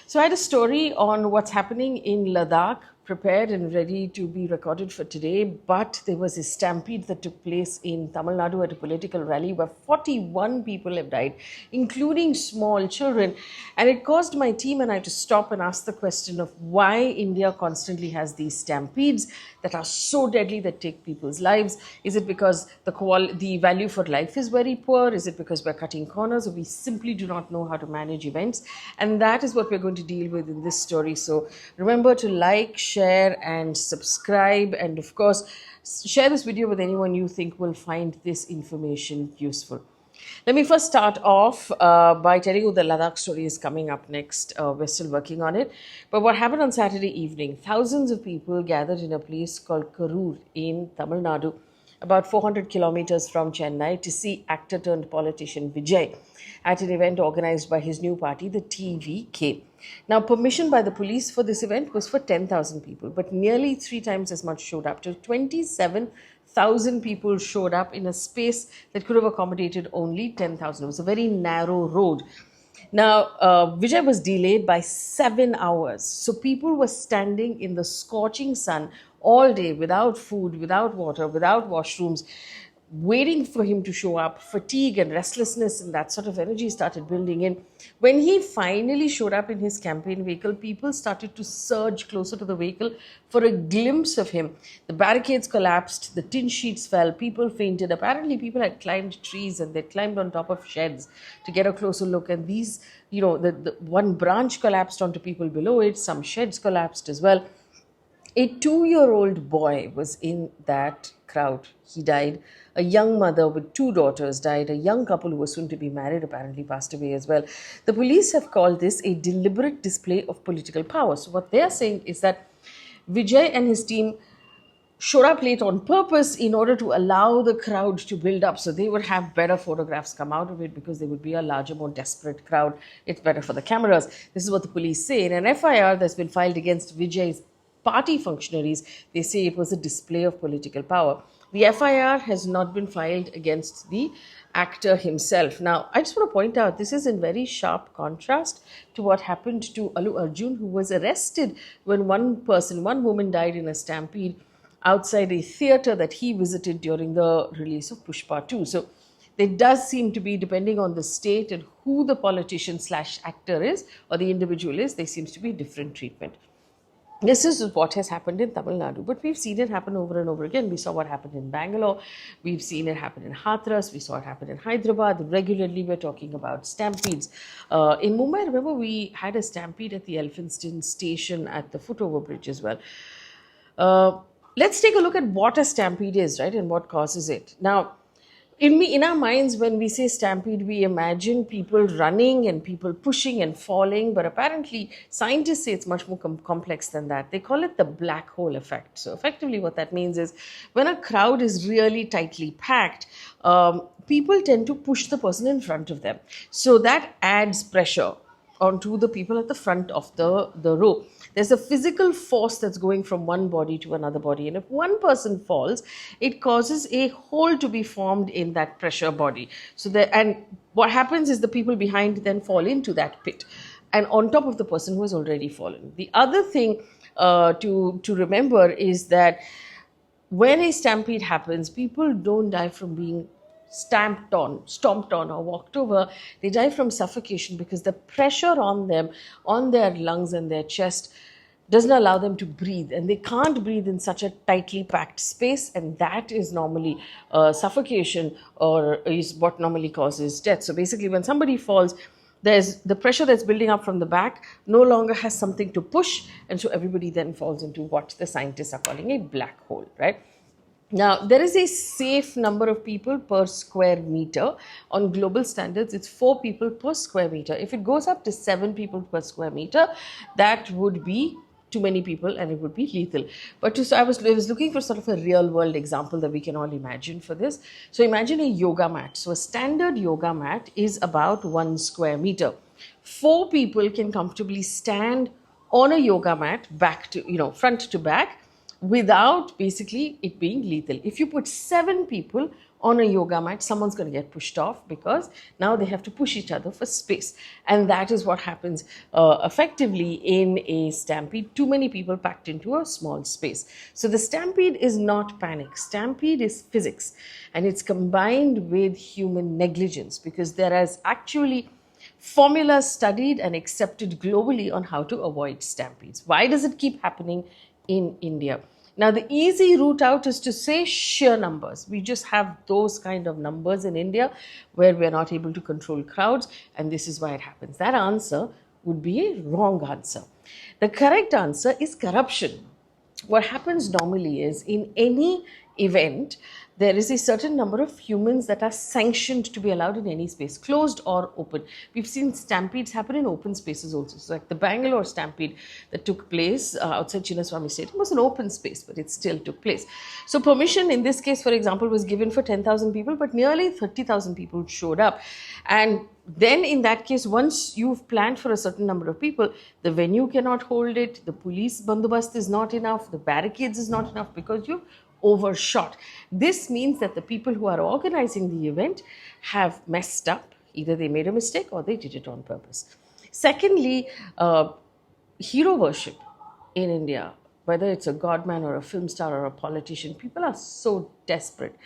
So I had a story on what's happening in Ladakh, prepared and ready to be recorded for today. But there was a stampede that took place in Tamil Nadu at a political rally where 41 people have died, including small children. And it caused my team and I to stop and ask the question of why India constantly has these stampedes that are so deadly that take people's lives. Is it because the value for life is very poor? Is it because we're cutting corners, or we simply do not know how to manage events? And that is what we're going to deal with in this story. So remember to like, share and subscribe, and of course share this video with anyone you think will find this information useful. Let me first start off by telling you the Ladakh story is coming up next. We're still working on it. But what happened on Saturday evening, thousands of people gathered in a place called Karur in Tamil Nadu, about 400 kilometers from Chennai, to see actor turned politician Vijay at an event organized by his new party, the TVK. Now, permission by the police for this event was for 10,000 people, but nearly 3 times as much showed up. To 27,000 people showed up in a space that could have accommodated only 10,000. It was a very narrow road. Now, Vijay was delayed by 7 hours. So people were standing in the scorching sun all day without food, without water, without washrooms, waiting for him to show up. Fatigue and restlessness and that sort of energy started building in. When he finally showed up in his campaign vehicle, people started to surge closer to the vehicle for a glimpse of him. The barricades collapsed, the tin sheets fell, people fainted. Apparently, people had climbed trees and they climbed on top of sheds to get a closer look. And these, the one branch collapsed onto people below it, some sheds collapsed as well. A 2-year-old boy was in that crowd. He died. A young mother with 2 daughters died. A young couple who was soon to be married apparently passed away as well. The police have called this a deliberate display of political power. So what they are saying is that Vijay and his team showed up late on purpose in order to allow the crowd to build up, so they would have better photographs come out of it because there would be a larger, more desperate crowd. It's better for the cameras. This is what the police say. In an FIR that's been filed against Vijay's party functionaries, they say it was a display of political power. The FIR has not been filed against the actor himself. Now, I just want to point out, this is in very sharp contrast to what happened to Allu Arjun, who was arrested when one woman died in a stampede outside a theatre that he visited during the release of Pushpa 2. So there does seem to be, depending on the state and who the politician / actor is or the individual is, there seems to be different treatment. This is what has happened in Tamil Nadu, but we've seen it happen over and over again. We saw what happened in Bangalore. We've seen it happen in Hathras. We saw it happen in Hyderabad. Regularly, we're talking about stampedes. In Mumbai, I remember we had a stampede at the Elphinstone station at the footover bridge as well. Let's take a look at what a stampede is, right, and what causes it. Now, in our minds, when we say stampede, we imagine people running and people pushing and falling, but apparently scientists say it's much more complex than that. They call it the black hole effect. So effectively what that means is when a crowd is really tightly packed, people tend to push the person in front of them. So that adds pressure onto the people at the front of the row. There's a physical force that's going from one body to another body. And if one person falls, it causes a hole to be formed in that pressure body. And what happens is the people behind then fall into that pit, and on top of the person who has already fallen. The other thing to remember is that when a stampede happens, people don't die from being stomped on or walked over. They die from suffocation because the pressure on them, on their lungs and their chest, doesn't allow them to breathe, and they can't breathe in such a tightly packed space, and that is normally suffocation, or is what normally causes death. So basically when somebody falls, there's the pressure that's building up from the back no longer has something to push, and so everybody then falls into what the scientists are calling a black hole, right? Now, there is a safe number of people per square meter. On global standards, it's 4 people per square meter. If it goes up to 7 people per square meter, that would be too many people and it would be lethal. But I was looking for sort of a real world example that we can all imagine for this. So imagine a yoga mat. So a standard yoga mat is about 1 square meter. 4 people can comfortably stand on a yoga mat front to back, without basically it being lethal. If you put 7 people on a yoga mat, someone's going to get pushed off because now they have to push each other for space. And that is what happens effectively in a stampede. Too many people packed into a small space. So the stampede is not panic. Stampede is physics. And it's combined with human negligence, because there is actually formulas studied and accepted globally on how to avoid stampedes. Why does it keep happening in India? Now, the easy route out is to say sheer numbers. We just have those kind of numbers in India where we're not able to control crowds, and this is why it happens. That answer would be a wrong answer. The correct answer is corruption. What happens normally is, in any event, there is a certain number of humans that are sanctioned to be allowed in any space, closed or open. We've seen stampedes happen in open spaces also. So like the Bangalore stampede that took place outside Chinnaswamy Stadium was an open space, but it still took place. So permission in this case, for example, was given for 10,000 people, but nearly 30,000 people showed up. And then in that case, once you've planned for a certain number of people, the venue cannot hold it, the police bandobast is not enough, the barricades is not enough, because you've overshot. This means that the people who are organizing the event have messed up. Either they made a mistake or they did it on purpose. Secondly, hero worship in India, whether it's a godman or a film star or a politician, people are so desperate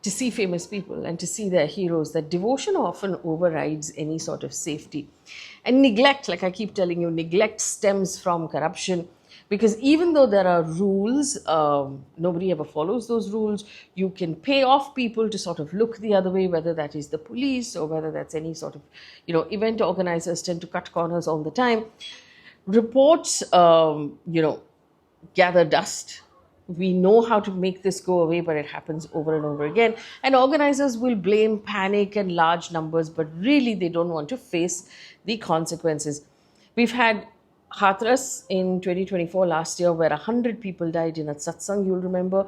to see famous people and to see their heroes that devotion often overrides any sort of safety. And neglect, like I keep telling you, neglect stems from corruption. Because even though there are rules, nobody ever follows those rules. You can pay off people to sort of look the other way, whether that is the police or whether that's any sort of, event organizers tend to cut corners all the time. Reports, gather dust. We know how to make this go away, but it happens over and over again. And organizers will blame panic and large numbers, but really they don't want to face the consequences. We've had Hathras in 2024 last year, where 100 people died in a satsang, you'll remember.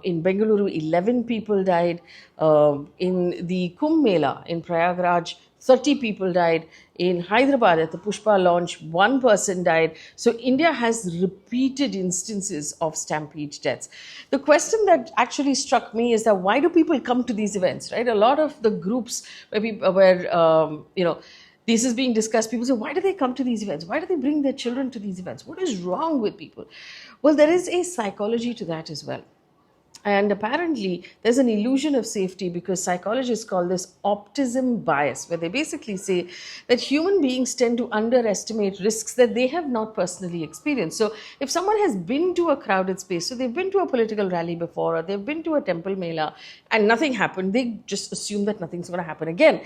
In Bengaluru, 11 people died. In the Kumbh Mela in Prayagraj, 30 people died. In Hyderabad at the Pushpa launch, 1 person died. So India has repeated instances of stampede deaths. The question that actually struck me is that why do people come to these events, right? A lot of the groups where this is being discussed, people say, why do they come to these events? Why do they bring their children to these events? What is wrong with people? Well, there is a psychology to that as well. And apparently, there's an illusion of safety, because psychologists call this optimism bias, where they basically say that human beings tend to underestimate risks that they have not personally experienced. So if someone has been to a crowded space, so they've been to a political rally before, or they've been to a temple mela and nothing happened, they just assume that nothing's going to happen again.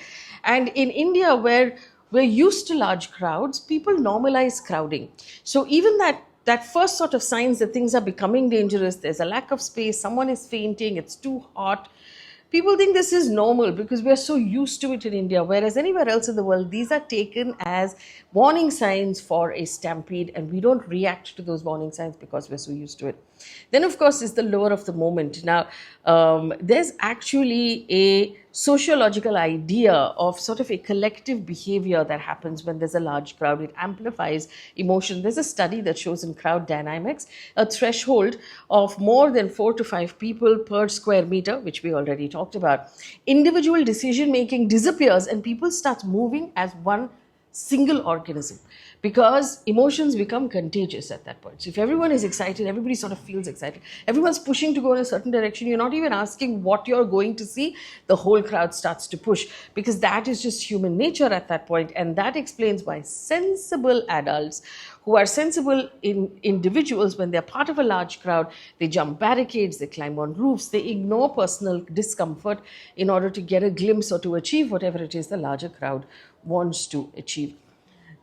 And in India, where we're used to large crowds, people normalize crowding. So even that first sort of signs that things are becoming dangerous, there's a lack of space, someone is fainting, it's too hot, people think this is normal because we're so used to it in India. Whereas anywhere else in the world, these are taken as warning signs for a stampede, and we don't react to those warning signs because we're so used to it. Then, of course, is the lure of the moment. Now, there's actually a sociological idea of sort of a collective behavior that happens when there's a large crowd. It amplifies emotion. There's a study that shows in crowd dynamics a threshold of more than 4 to 5 people per square meter, which we already talked about. Individual decision making disappears and people start moving as one single organism, because emotions become contagious at that point. So if everyone is excited, everybody sort of feels excited, everyone's pushing to go in a certain direction, you're not even asking what you're going to see, the whole crowd starts to push, because that is just human nature at that point. And that explains why sensible adults who are sensible in individuals, when they're part of a large crowd, they jump barricades, they climb on roofs, they ignore personal discomfort in order to get a glimpse or to achieve whatever it is the larger crowd wants to achieve.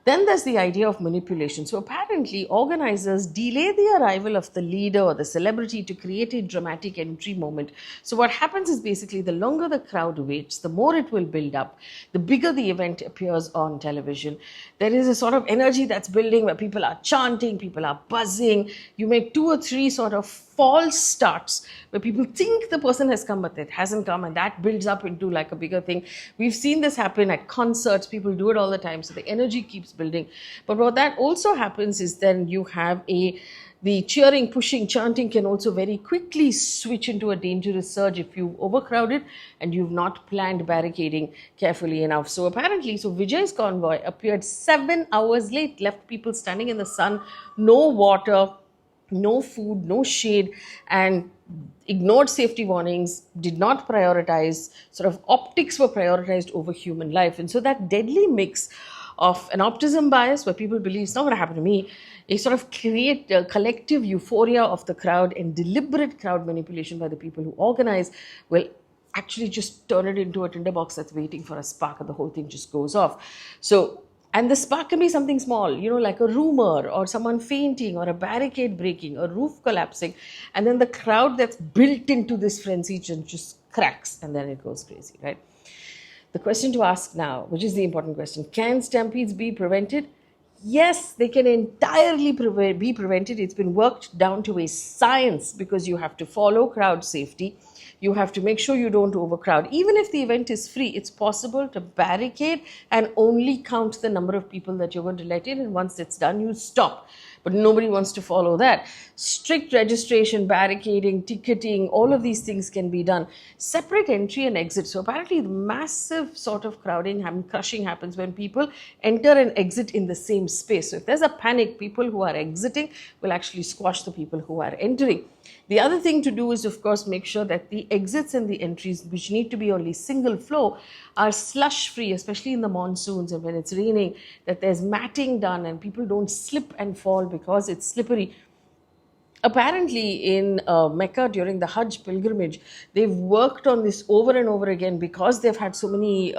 Then there's the idea of manipulation. So apparently organizers delay the arrival of the leader or the celebrity to create a dramatic entry moment. So what happens is basically the longer the crowd waits, the more it will build up, the bigger the event appears on television. There is a sort of energy that's building where people are chanting, people are buzzing. You make 2 or 3 sort of false starts where people think the person has come, but it hasn't come, and that builds up into like a bigger thing. We've seen this happen at concerts. People do it all the time, so the energy keeps building. But what that also happens is then you have a The cheering, pushing, chanting can also very quickly switch into a dangerous surge if you've overcrowded and you've not planned barricading carefully enough. So apparently, Vijay's convoy appeared 7 hours late, left people standing in the sun, no water, no food, no shade, and ignored safety warnings, did not prioritize, sort of optics were prioritized over human life. And so that deadly mix of an optimism bias where people believe it's not going to happen to me, they sort of create a collective euphoria of the crowd, and deliberate crowd manipulation by the people who organize will actually just turn it into a tinderbox that's waiting for a spark, and the whole thing just goes off. So, and the spark can be something small, like a rumor or someone fainting or a barricade breaking, a roof collapsing, and then the crowd that's built into this frenzy just cracks, and then it goes crazy, right? The question to ask now, which is the important question, can stampedes be prevented? Yes, they can entirely be prevented. It's been worked down to a science, because you have to follow crowd safety. You have to make sure you don't overcrowd. Even if the event is free, it's possible to barricade and only count the number of people that you're going to let in. And once it's done, you stop. But nobody wants to follow that. Strict registration, barricading, ticketing, all of these things can be done. Separate entry and exit. So apparently the massive sort of crushing happens when people enter and exit in the same space. So if there's a panic, people who are exiting will actually squash the people who are entering. The other thing to do is, of course, make sure that the exits and the entries, which need to be only single flow, are slush free, especially in the monsoons and when it's raining, that there's matting done and people don't slip and fall because it's slippery. Apparently in Mecca during the Hajj pilgrimage, they've worked on this over and over again because they've had so many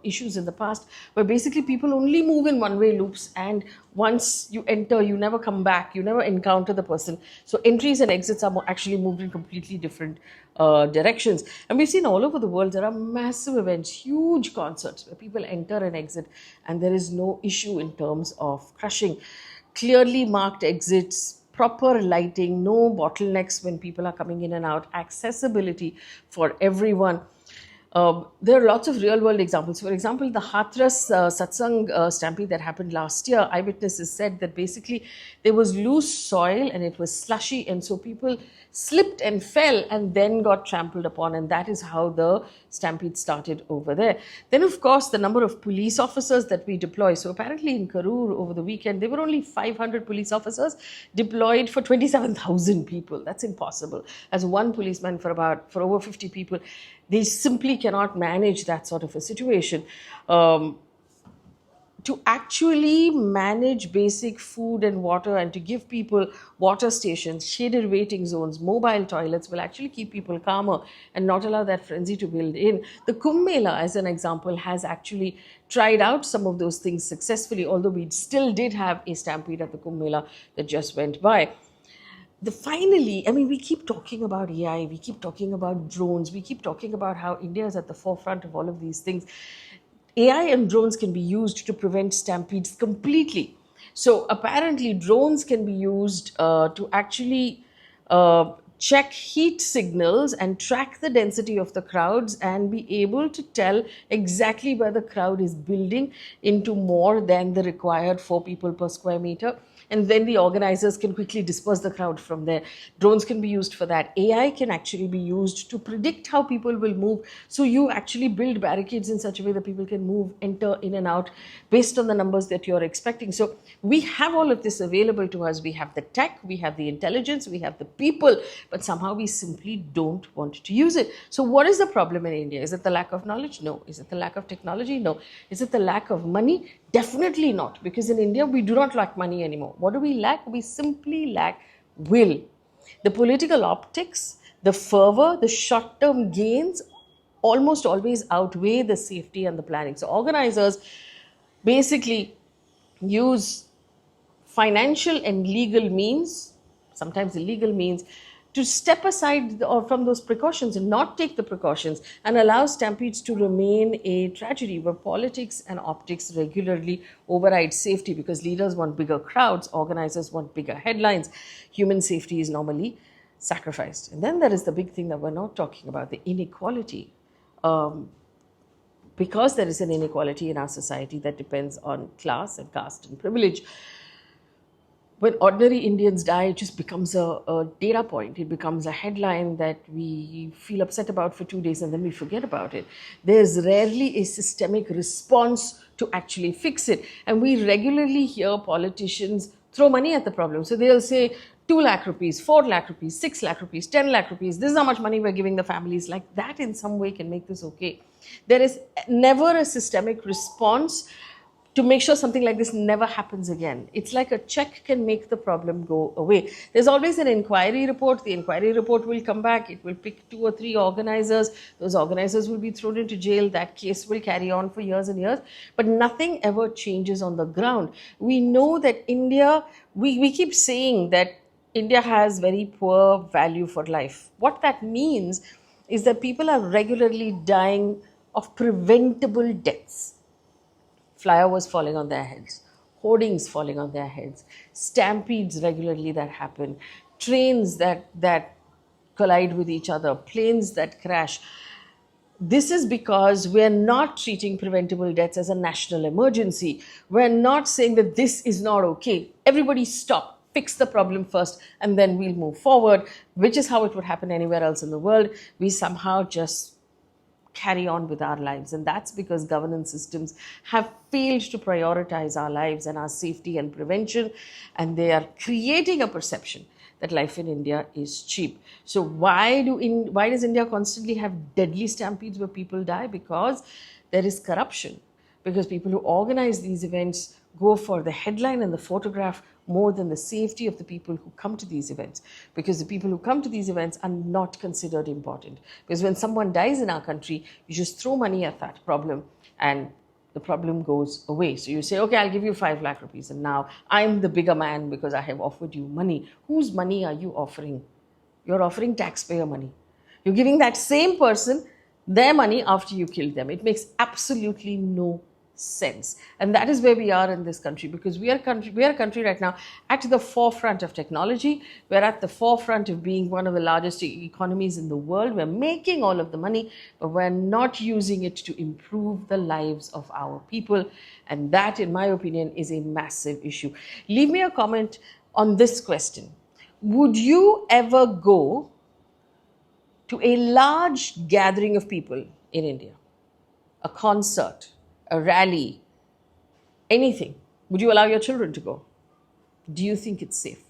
issues in the past where basically people only move in one-way loops, and once you enter, you never come back, you never encounter the person. So entries and exits are actually moved in completely different directions. And we've seen all over the world, there are massive events, huge concerts where people enter and exit and there is no issue in terms of crushing. Clearly marked exits, proper lighting, no bottlenecks when people are coming in and out, accessibility for everyone. There are lots of real-world examples. For example, the Hathras Satsang stampede that happened last year, eyewitnesses said that basically there was loose soil and it was slushy, and so people slipped and fell and then got trampled upon, and that is how the stampede started over there. Then, of course, the number of police officers that we deploy. So apparently in Karur over the weekend, there were only 500 police officers deployed for 27,000 people. That's impossible. As one policeman for over 50 people. They simply cannot manage that sort of a situation. To actually manage basic food and water and to give people water stations, shaded waiting zones, mobile toilets will actually keep people calmer and not allow that frenzy to build in. The Kumbh Mela, as an example, has actually tried out some of those things successfully, although we still did have a stampede at the Kumbh Mela that just went by. Finally, I mean, we keep talking about AI, we keep talking about drones, we keep talking about how India is at the forefront of all of these things. AI and drones can be used to prevent stampedes completely. So apparently drones can be used to actually check heat signals and track the density of the crowds and be able to tell exactly where the crowd is building into more than the required 4 people per square meter. And then the organizers can quickly disperse the crowd from there. Drones can be used for that. AI can actually be used to predict how people will move. So you actually build barricades in such a way that people can move, enter in and out based on the numbers that you're expecting. So we have all of this available to us. We have the tech, we have the intelligence, we have the people, but somehow we simply don't want to use it. So what is the problem in India? Is it the lack of knowledge? No. Is it the lack of technology? No. Is it the lack of money? Definitely not, because in India we do not lack money anymore. What do we lack? We simply lack will. The political optics, the fervor, the short-term gains almost always outweigh the safety and the planning. So organizers basically use financial and legal means, sometimes illegal means, to step aside from those precautions and not take the precautions and allow stampedes to remain a tragedy where politics and optics regularly override safety because leaders want bigger crowds, organizers want bigger headlines. Human safety is normally sacrificed. And then there is the big thing that we're not talking about, the inequality. Because there is an inequality in our society that depends on class and caste and privilege, when ordinary Indians die, it just becomes a data point. It becomes a headline that we feel upset about for 2 days and then we forget about it. There's rarely a systemic response to actually fix it. And we regularly hear politicians throw money at the problem. So they'll say 2 lakh rupees, 4 lakh rupees, 6 lakh rupees, 10 lakh rupees. This is how much money we're giving the families. Like that in some way can make this okay. There is never a systemic response to make sure something like this never happens again. It's like a check can make the problem go away. There's always an inquiry report. The inquiry report will come back. It will pick 2 or 3 organizers. Those organizers will be thrown into jail. That case will carry on for years and years. But nothing ever changes on the ground. We know that India, we keep saying that India has very poor value for life. What that means is that people are regularly dying of preventable deaths. Flyovers falling on their heads, hoardings falling on their heads, stampedes regularly that happen, trains that collide with each other, planes that crash. This is because we're not treating preventable deaths as a national emergency. We're not saying that this is not okay. Everybody stop, fix the problem first, and then we'll move forward, which is how it would happen anywhere else in the world. We somehow just carry on with our lives. And that's because governance systems have failed to prioritize our lives and our safety and prevention. And they are creating a perception that life in India is cheap. So why does India constantly have deadly stampedes where people die? Because there is corruption. Because people who organize these events go for the headline and the photograph more than the safety of the people who come to these events. Because the people who come to these events are not considered important. Because when someone dies in our country, you just throw money at that problem and the problem goes away. So you say, okay, I'll give you 5 lakh rupees. And now I'm the bigger man because I have offered you money. Whose money are you offering? You're offering taxpayer money. You're giving that same person their money after you killed them. It makes absolutely no sense. And that is where we are in this country, because we are a country right now at the forefront of technology. We're at the forefront of being one of the largest economies in the world. We're making all of the money, but we're not using it to improve the lives of our people. And that, in my opinion, is a massive issue. Leave me a comment on this question. Would you ever go to a large gathering of people in India, a concert, a rally, anything? Would you allow your children to go? Do you think it's safe?